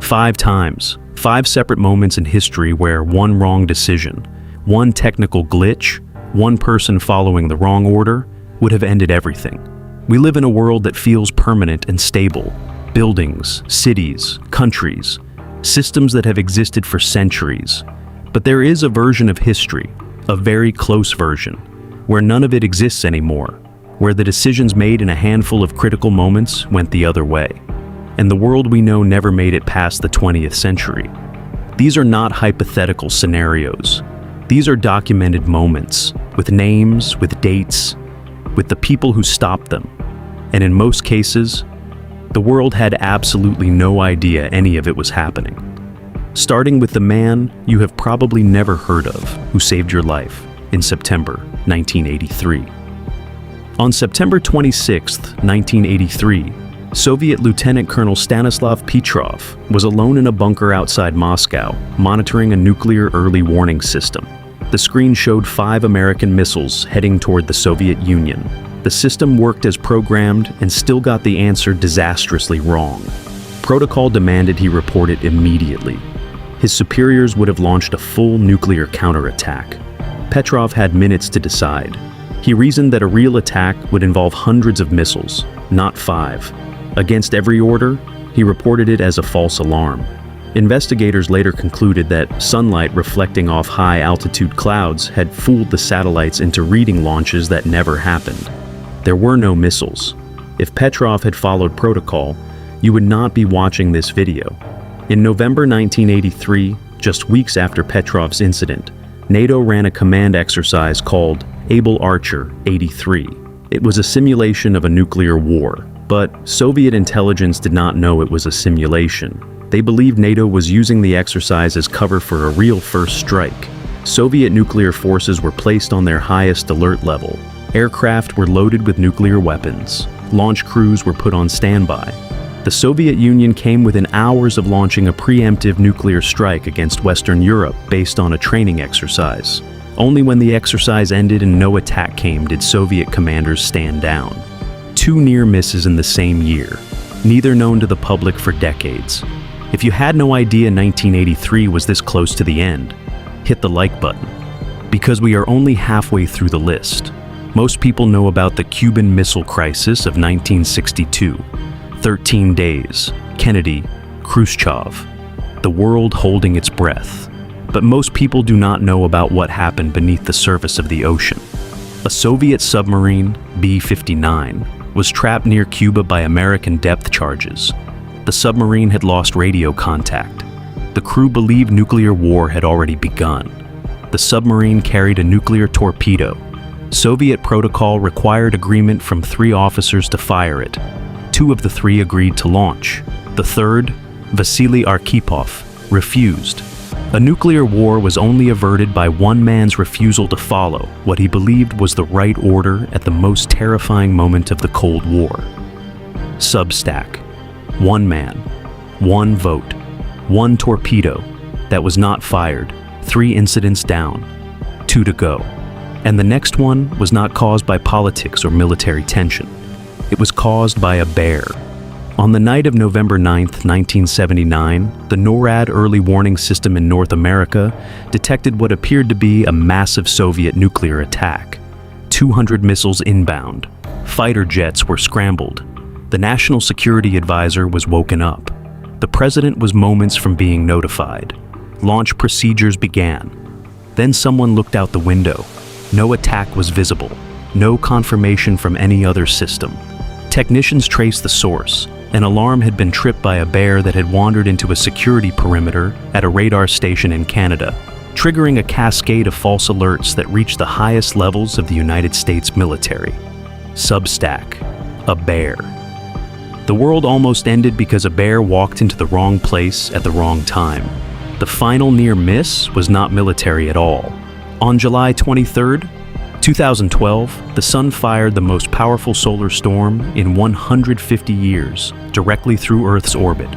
5 times, 5 separate moments in history where one wrong decision, one technical glitch, one person following the wrong order would have ended everything. We live in a world that feels permanent and stable. Buildings, cities, countries, systems that have existed for centuries. But there is a version of history, a very close version, where none of it exists anymore, where the decisions made in a handful of critical moments went the other way. And the world we know never made it past the 20th century. These are not hypothetical scenarios. These are documented moments, with names, with dates, with the people who stopped them. And in most cases, the world had absolutely no idea any of it was happening. Starting with the man you have probably never heard of who saved your life in September 1983. On September 26, 1983, Soviet Lieutenant Colonel Stanislav Petrov was alone in a bunker outside Moscow, monitoring a nuclear early warning system. The screen showed 5 American missiles heading toward the Soviet Union. The system worked as programmed and still got the answer disastrously wrong. Protocol demanded he report it immediately. His superiors would have launched a full nuclear counterattack. Petrov had minutes to decide. He reasoned that a real attack would involve hundreds of missiles, not 5. Against every order, he reported it as a false alarm. Investigators later concluded that sunlight reflecting off high-altitude clouds had fooled the satellites into reading launches that never happened. There were no missiles. If Petrov had followed protocol, you would not be watching this video. In November 1983, just weeks after Petrov's incident, NATO ran a command exercise called Able Archer 83. It was a simulation of a nuclear war, but Soviet intelligence did not know it was a simulation. They believed NATO was using the exercise as cover for a real first strike. Soviet nuclear forces were placed on their highest alert level. Aircraft were loaded with nuclear weapons. Launch crews were put on standby. The Soviet Union came within hours of launching a preemptive nuclear strike against Western Europe based on a training exercise. Only when the exercise ended and no attack came did Soviet commanders stand down. 2 near misses in the same year, neither known to the public for decades. If you had no idea 1983 was this close to the end, hit the like button, because we are only halfway through the list. Most people know about the Cuban Missile Crisis of 1962. 13 days, Kennedy, Khrushchev, the world holding its breath. But most people do not know about what happened beneath the surface of the ocean. A Soviet submarine, B-59, was trapped near Cuba by American depth charges. The submarine had lost radio contact. The crew believed nuclear war had already begun. The submarine carried a nuclear torpedo. Soviet protocol required agreement from 3 officers to fire it. 2 of the 3 agreed to launch. The third, Vasily Arkhipov, refused. A nuclear war was only averted by one man's refusal to follow what he believed was the right order at the most terrifying moment of the Cold War. Substack. 1 man, 1 vote, 1 torpedo that was not fired, 3 incidents down, 2 to go. And the next one was not caused by politics or military tension. It was caused by a bear. On the night of November 9, 1979, the NORAD early warning system in North America detected what appeared to be a massive Soviet nuclear attack. 200 missiles inbound. Fighter jets were scrambled. The National Security Advisor was woken up. The president was moments from being notified. Launch procedures began. Then someone looked out the window. No attack was visible. No confirmation from any other system. Technicians traced the source. An alarm had been tripped by a bear that had wandered into a security perimeter at a radar station in Canada, triggering a cascade of false alerts that reached the highest levels of the United States military. Substack. A bear. The world almost ended because a bear walked into the wrong place at the wrong time. The final near miss was not military at all. On July 23, 2012, the sun fired the most powerful solar storm in 150 years, directly through Earth's orbit.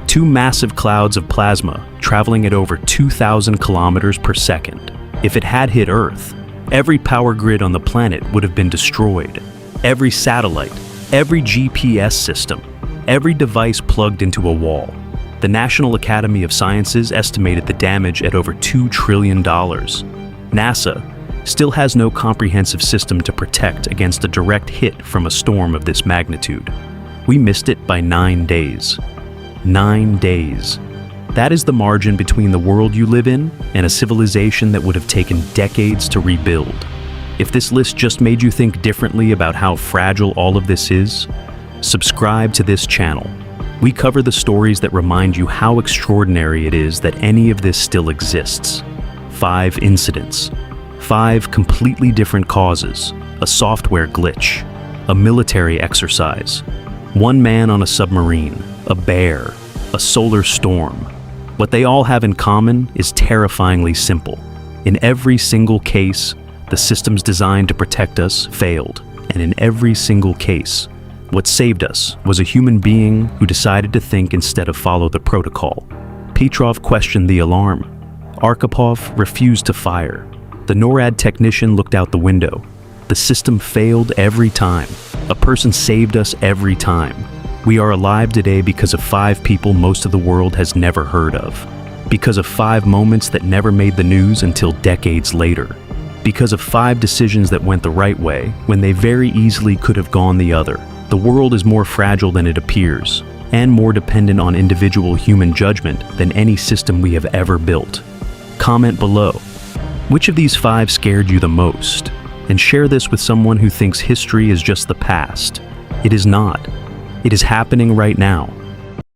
2 massive clouds of plasma traveling at over 2,000 kilometers per second. If it had hit Earth, every power grid on the planet would have been destroyed. Every satellite, every GPS system, every device plugged into a wall. The National Academy of Sciences estimated the damage at over $2 trillion. NASA still has no comprehensive system to protect against a direct hit from a storm of this magnitude. We missed it by 9 days. 9 days. That is the margin between the world you live in and a civilization that would have taken decades to rebuild. If this list just made you think differently about how fragile all of this is, subscribe to this channel. We cover the stories that remind you how extraordinary it is that any of this still exists. 5 incidents. 5 completely different causes. A software glitch. A military exercise. 1 man on a submarine. A bear. A solar storm. What they all have in common is terrifyingly simple. In every single case, the systems designed to protect us failed. And in every single case, what saved us was a human being who decided to think instead of follow the protocol. Petrov questioned the alarm. Arkhipov refused to fire. The NORAD technician looked out the window. The system failed every time. A person saved us every time. We are alive today because of 5 people most of the world has never heard of. Because of 5 moments that never made the news until decades later. Because of 5 decisions that went the right way when they very easily could have gone the other. The world is more fragile than it appears, and more dependent on individual human judgment than any system we have ever built. Comment below. Which of these 5 scared you the most? And share this with someone who thinks history is just the past. It is not. It is happening right now.